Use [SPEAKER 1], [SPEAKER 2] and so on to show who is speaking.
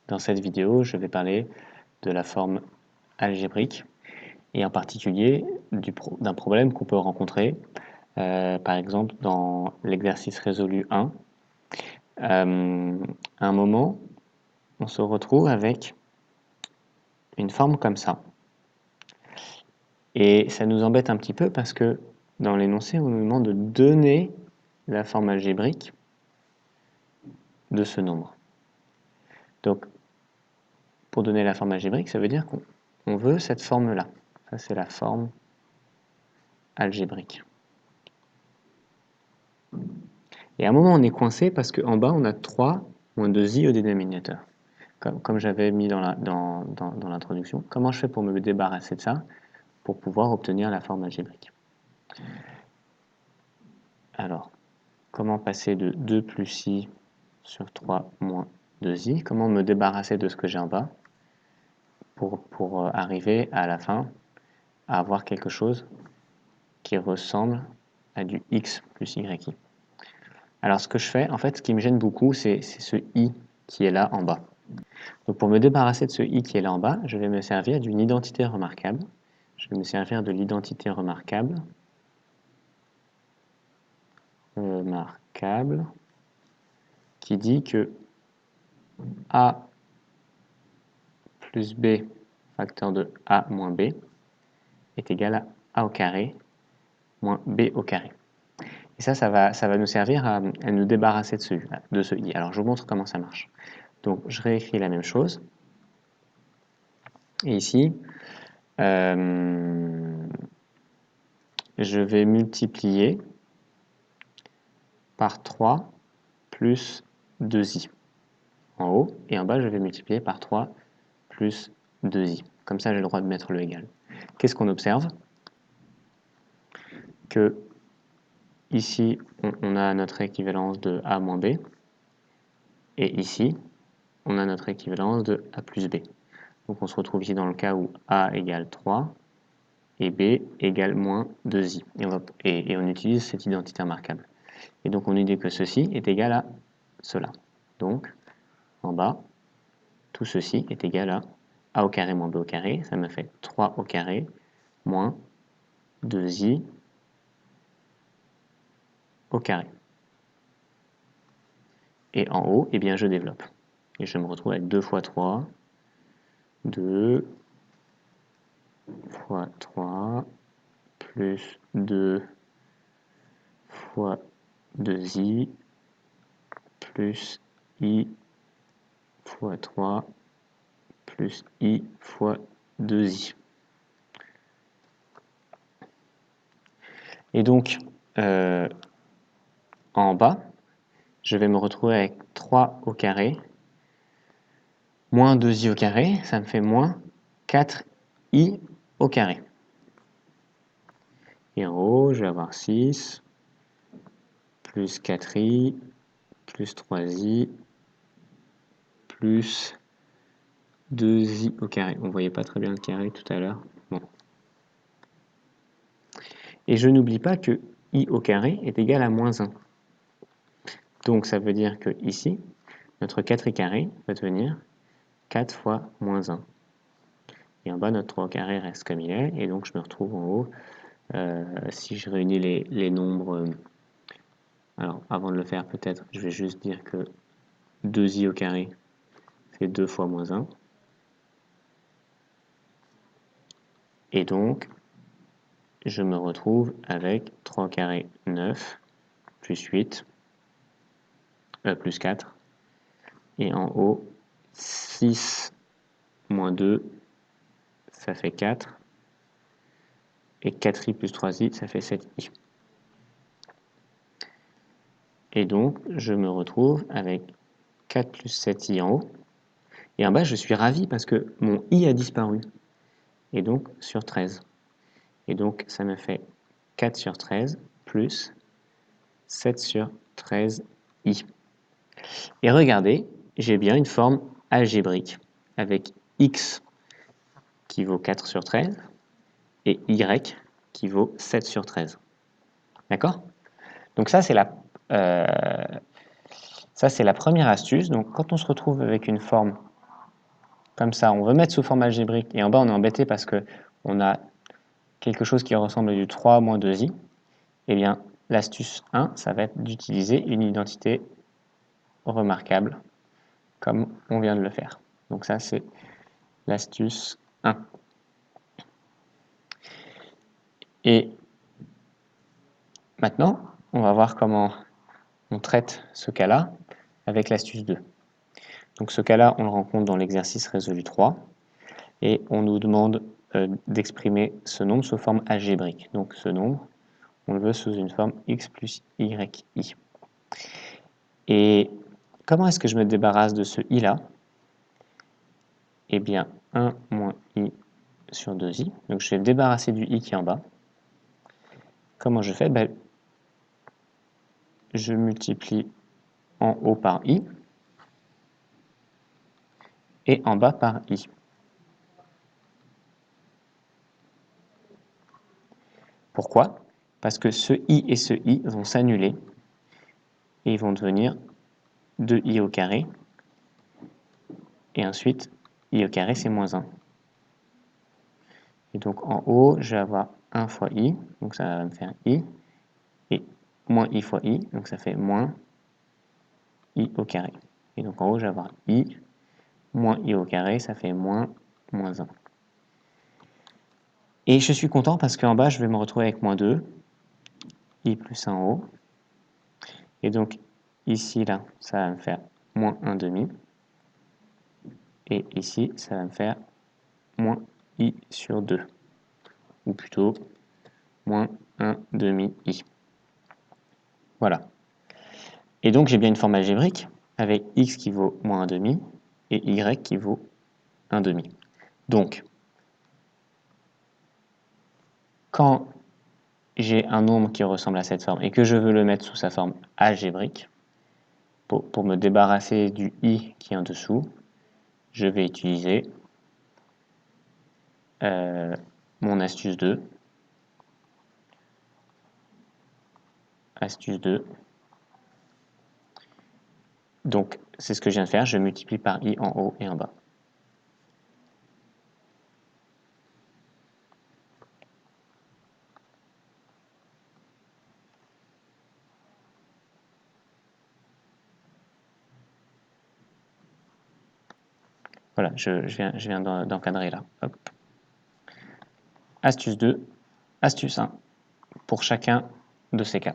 [SPEAKER 1] Dans cette vidéo, je vais parler de la forme algébrique et en particulier d'un problème qu'on peut rencontrer, par exemple dans l'exercice résolu 1. À un moment, on se retrouve avec une forme comme ça. Et ça nous embête un petit peu parce que dans l'énoncé, on nous demande de donner la forme algébrique de ce nombre. Donc, pour donner la forme algébrique, ça veut dire qu'on veut cette forme-là. Ça, c'est la forme algébrique. Et à un moment, on est coincé parce qu'en bas, on a 3 moins 2i au dénominateur. Comme j'avais mis dans l'introduction. Comment je fais pour me débarrasser de ça, pour pouvoir obtenir la forme algébrique? Alors, comment passer de 2 plus i sur 3 moins 2i? Comment me débarrasser de ce que j'ai en bas pour arriver à la fin à avoir quelque chose qui ressemble à du x plus yi? Alors ce que je fais, en fait, ce qui me gêne beaucoup, c'est ce i qui est là en bas. Donc pour me débarrasser de ce i qui est là en bas, je vais me servir d'une identité remarquable. Je vais me servir de l'identité remarquable qui dit que a plus b facteur de a moins b est égal à a au carré moins b au carré. Et ça va nous servir à nous débarrasser de ce i. Alors je vous montre comment ça marche. Donc je réécris la même chose. Et ici, je vais multiplier par 3 plus 2i en haut, et en bas, je vais multiplier par 3 plus 2i. Comme ça, j'ai le droit de mettre le égal. Qu'est-ce qu'on observe? Que ici, on a notre équivalence de a moins b, et ici, on a notre équivalence de a plus b. Donc on se retrouve ici dans le cas où a égale 3, et b égale moins 2i. Et on utilise cette identité remarquable. Et donc on nous dit que ceci est égal à cela. Donc, en bas, tout ceci est égal à a au carré moins b au carré. Ça me fait 3 au carré moins 2i au carré. Et en haut, eh bien, je développe. Et je me retrouve avec 2 fois 3, 2 fois 3, plus 2 fois 2i, plus i fois 3, plus i fois 2i. Et donc, en bas, je vais me retrouver avec 3 au carré, moins 2i au carré, ça me fait moins 4i au carré. Et en haut, je vais avoir 6, plus 4i, plus 3i, plus 2i au carré. On ne voyait pas très bien le carré tout à l'heure. Bon. Et je n'oublie pas que i au carré est égal à moins 1. Donc ça veut dire que ici, notre 4i carré va devenir 4 fois moins 1. Et en bas, notre 3 au carré reste comme il est. Et donc je me retrouve en haut. Si je réunis les nombres, alors avant de le faire peut-être, je vais juste dire que 2i au carré, c'est 2 fois moins 1. Et donc, je me retrouve avec 3 au carré 9, plus 8, plus 4. Et en haut, 6 moins 2, ça fait 4. Et 4i plus 3i, ça fait 7i. Et donc, je me retrouve avec 4 plus 7i en haut. Et en bas, je suis ravi parce que mon i a disparu. Et donc, sur 13. Et donc, ça me fait 4 sur 13 plus 7 sur 13i. Et regardez, j'ai bien une forme algébrique avec x qui vaut 4 sur 13 et y qui vaut 7 sur 13. D'accord? Donc ça, c'est la première astuce. Donc quand on se retrouve avec une forme comme ça, on veut mettre sous forme algébrique, et en bas on est embêté parce qu'on a quelque chose qui ressemble à du 3 moins 2i, eh bien l'astuce 1, ça va être d'utiliser une identité remarquable, comme on vient de le faire. Donc ça, c'est l'astuce 1. Et maintenant, on va voir comment on traite ce cas-là avec l'astuce 2. Donc ce cas-là, on le rencontre dans l'exercice résolu 3, et on nous demande d'exprimer ce nombre sous forme algébrique. Donc ce nombre, on le veut sous une forme x plus yi. Et comment est-ce que je me débarrasse de ce i-là? Eh bien, 1 moins i sur 2i. Donc je vais me débarrasser du i qui est en bas. Comment je fais? Ben, je multiplie en haut par i et en bas par i. Pourquoi? Parce que ce i et ce i vont s'annuler et ils vont devenir 2i au carré. Et ensuite, i au carré, c'est moins 1. Et donc en haut, je vais avoir 1 fois i, donc ça va me faire i, et moins i fois i, donc ça fait moins i au carré. Et donc en haut, je vais avoir i, moins i au carré, ça fait moins 1. Et je suis content parce qu'en bas, je vais me retrouver avec moins 2, i plus 1 en haut. Et donc ici, là, ça va me faire moins 1 demi. Et ici, ça va me faire moins i sur 2. Ou plutôt, moins 1 demi i. Voilà. Et donc, j'ai bien une forme algébrique avec x qui vaut moins 1 demi et y qui vaut 1 demi. Donc, quand j'ai un nombre qui ressemble à cette forme et que je veux le mettre sous sa forme algébrique, pour me débarrasser du i qui est en dessous, je vais utiliser mon astuce 2. Astuce 2. Donc, c'est ce que je viens de faire, je multiplie par i en haut et en bas. Voilà, je viens d'encadrer là. Hop. Astuce 2, astuce 1, pour chacun de ces cas.